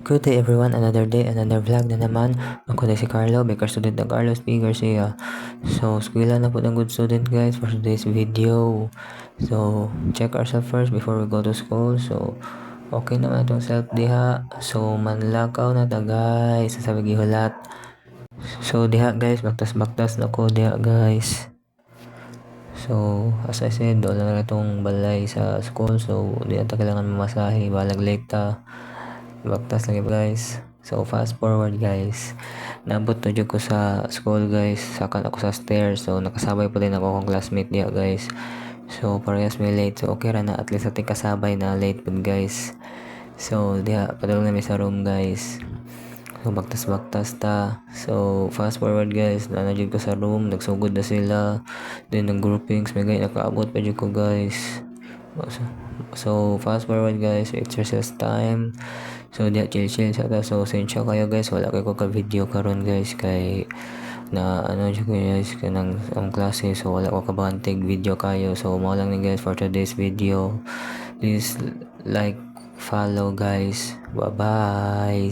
Good day everyone, another day, another vlog na naman. Ako na si Carlo, Baker student ng Carlos P. Garcia. So, eskwela na po ng good student guys for today's video. So, check ourselves first before we go to school. So, okay naman itong self diha. So, manlakaw na ta guys, sasabi gihulat. So, diha guys, baktas-baktas na ko diha guys. So, as I said, wala na itong balay sa school. So, di ata kailangan mamasahe, balag late ta. Baktas lagi guys. So fast forward guys, naabot na dyan ko sa school guys, sakan ako sa stairs. So nakasabay pa din ako kong classmate niya guys. So parehas may late, so okay ra na, at least ating kasabay na late pud guys. So diha padulong na may sa room guys. So baktas ta. So fast forward guys, nanajud ko sa room, nagsugod na sila. Then ng groupings, may guys nakaabot pa dyan ko guys. So fast forward guys, exercise time. So diya chill sa ta. So sensya kayo guys, wala kay ko ka video karon guys, kay na ano dyan ko guys kanang ang klase. So wala ko kabantig video kayo. So mao lang ni guys for today's video. Please like, follow guys. Bye bye.